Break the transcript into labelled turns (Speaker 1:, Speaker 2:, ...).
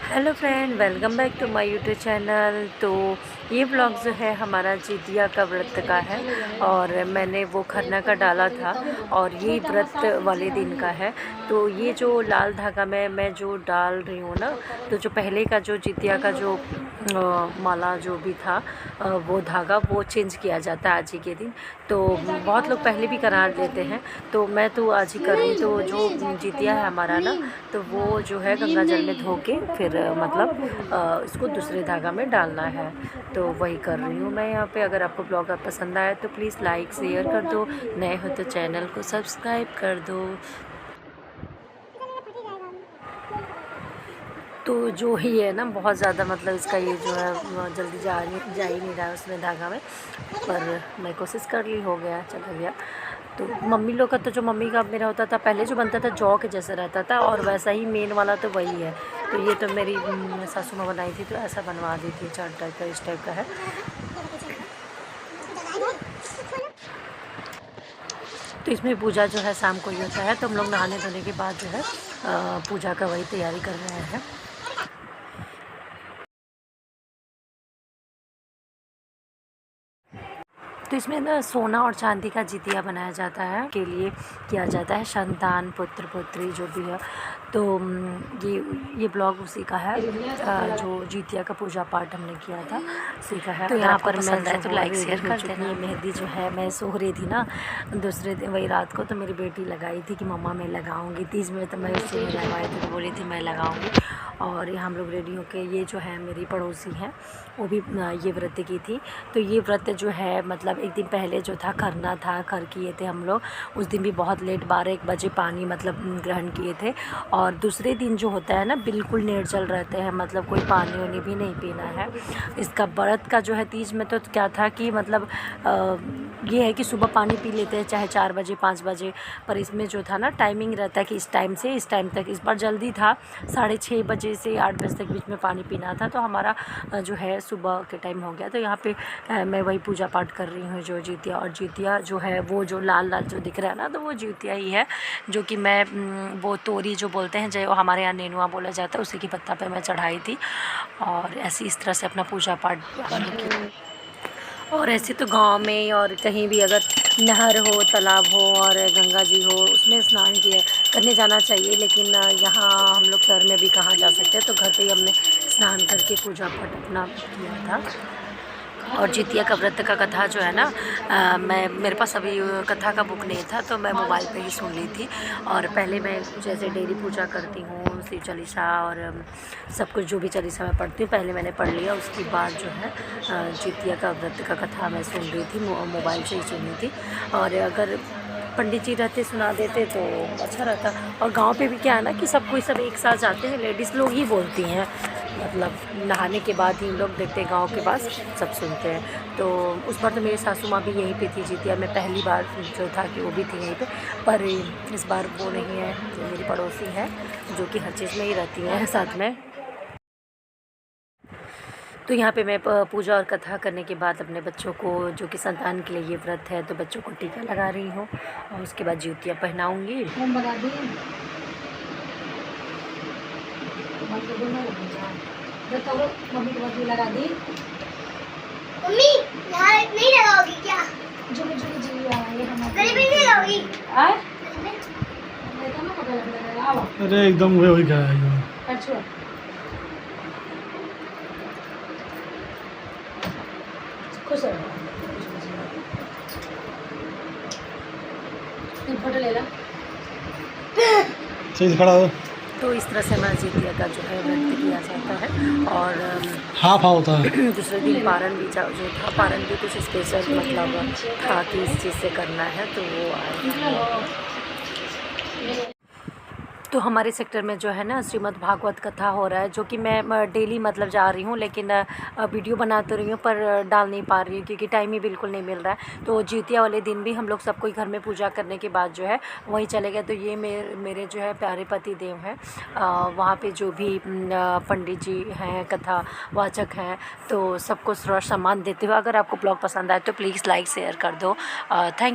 Speaker 1: Hello friend, welcome back to my YouTube channel. तो ये vlog जो है हमारा जितिया का व्रत का है और मैंने वो खरना का डाला था और ये व्रत वाले दिन का है। तो ये जो लाल धागा में मैं जो डाल रही हूँ ना, तो जो पहले का जो जितिया का जो माला जो भी था, वो धागा वो चेंज किया जाता है आज ही के दिन। तो बहुत लोग पहले भी करा लेते हैं, तो मैं तो आज ही कर रही हूँ। तो जो जितिया है हमारा ना, तो वो जो है गंगा जल में धो के फिर मतलब इसको दूसरे धागा में डालना है। तो वही कर रही हूँ मैं यहाँ पे। अगर आपको ब्लॉग पसंद आया तो प्लीज़ लाइक शेयर कर दो, नए हो तो चैनल को सब्सक्राइब कर दो। तो जो ही है ना, बहुत ज़्यादा मतलब इसका ये जो है जल्दी जा ही नहीं रहा है उसमें धागा में, पर मैं कोशिश कर ली, हो गया, चला गया। तो मम्मी लोग का, तो जो मम्मी का मेरा होता था पहले, जो बनता था जौ के जैसा रहता था, और वैसा ही मेन वाला तो वही है। तो ये तो मेरी सासू माँ बनाई थी, तो ऐसा बनवा दी थी, चाट टाइप का, इस टाइप का है। तो इसमें पूजा जो है शाम को ही होता है, तो हम लोग नहाने धोने के बाद जो है पूजा का वही तैयारी कर रहे हैं। तो इसमें ना सोना और चांदी का जितिया बनाया जाता है, के लिए किया जाता है, संतान पुत्र पुत्री जो भी है। तो ये ब्लॉग उसी का है, जो जितिया का पूजा पाठ हमने किया था उसी का है। तो यहाँ पर मैं तो लाइक शेयर कर देना। मेहंदी जो है मैं सो रही थी ना दूसरे दिन, वही रात को, तो मेरी बेटी लगाई थी कि मम्मा मैं लगाऊंगी। 30 मिनट तो मैं उससे नहीं लगाई थी, तो बोली थी मैं लगाऊंगी। और ये हम लोग रेडी होके, ये जो है मेरी पड़ोसी हैं, वो भी ये व्रत की थी। तो ये व्रत जो है मतलब एक दिन पहले जो था खरना था, खर किए थे हम लोग उस दिन भी बहुत लेट 12-1 बजे पानी मतलब ग्रहण किए थे। और दूसरे दिन जो होता है ना, बिल्कुल निर्जल रहते हैं, मतलब कोई पानी वानी भी नहीं पीना है। इसका व्रत का जो है तीज में तो क्या था कि मतलब ये है कि सुबह पानी पी लेते हैं, चाहे 4 बजे 5 बजे, पर इसमें जो था ना टाइमिंग रहता है कि इस टाइम से इस टाइम तक। इस बार जल्दी था, 6:30 बजे से 8 बजे तक बीच में पानी पीना था, तो हमारा जो है सुबह के टाइम हो गया। तो यहाँ पे मैं वही पूजा पाठ कर रही हूँ, जो जितिया। और जितिया जो है वो जो लाल लाल जो दिख रहा है ना, तो वो जितिया ही है, जो कि मैं वो तोरी जो बोलते हैं, जो हमारे यहाँ नेनुआ बोला जाता है, उसी की पत्ता पे मैं चढ़ाई थी। और ऐसी इस तरह से अपना पूजा पाठ की। और ऐसे तो गांव में और कहीं भी अगर नहर हो, तालाब हो और गंगा जी हो, उसमें स्नान किया करने जाना चाहिए। लेकिन यहाँ हम लोग शहर में भी कहाँ जा सकते हैं, तो घर पे ही हमने स्नान करके पूजा पाठ अपना किया था। और जितिया का व्रत का कथा जो है ना, मैं मेरे पास अभी कथा का बुक नहीं था, तो मैं मोबाइल पे ही सुन ली थी। और पहले मैं जैसे डेली पूजा करती हूँ, शिव चालीसा और सब कुछ जो भी चालीसा मैं पढ़ती हूँ, पहले मैंने पढ़ लिया। उसके बाद जो है जितिया का व्रत का कथा मैं सुन रही थी, मोबाइल से ही सुनी थी। और अगर पंडित जी रहते सुना देते तो अच्छा रहता। और गांव पे भी क्या है ना कि सब कोई सब एक साथ जाते हैं, लेडीज़ लोग ही बोलती हैं, मतलब नहाने के बाद ही लोग देखते हैं, गांव के पास सब सुनते हैं। तो उस बार तो मेरी सासू माँ भी यहीं पे थी, जितिया में पहली बार जो था कि वो भी थी यहीं पे। पर इस बार वो नहीं है, जो मेरी पड़ोसी है, जो कि हर चीज़ में ही रहती हैं साथ में। तो यहाँ पे मैं पूजा और कथा करने के बाद अपने बच्चों को, जो कि संतान के लिए ये व्रत है, तो बच्चों को टीका लगा रही हूँ और उसके बाद जितिया पहनाऊँगी। मम्मी लगा दी। मम्मी नहीं लगाओगी क्या?
Speaker 2: अरे एकदम वही गया।
Speaker 1: अच्छा, खुश रहो, फोटो ले ला।
Speaker 2: सही से खड़ा हो।
Speaker 1: तो इस तरह से हमारा जितिया का जो है व्रत किया जाता है। और
Speaker 2: हाफ होता है।
Speaker 1: दूसरे दिन पारण भी जो था, पारण भी कुछ स्पेशल मतलब था कि इस चीज़ से करना है, तो वो आया। तो हमारे सेक्टर में जो है ना श्रीमद् भागवत कथा हो रहा है, जो कि मैं डेली मतलब जा रही हूँ, लेकिन वीडियो बना तो रही हूँ पर डाल नहीं पा रही हूँ, क्योंकि टाइम ही बिल्कुल नहीं मिल रहा है। तो जितिया वाले दिन भी हम लोग सब कोई घर में पूजा करने के बाद जो है वहीं चले गए। तो ये मेरे जो है प्यारे पति देव हैं, वहाँ पे जो भी पंडित जी हैं, कथा वाचक हैं, तो सबको सम्मान देते हुए। अगर आपको ब्लॉग पसंद आए तो प्लीज़ लाइक शेयर कर दो। थैंक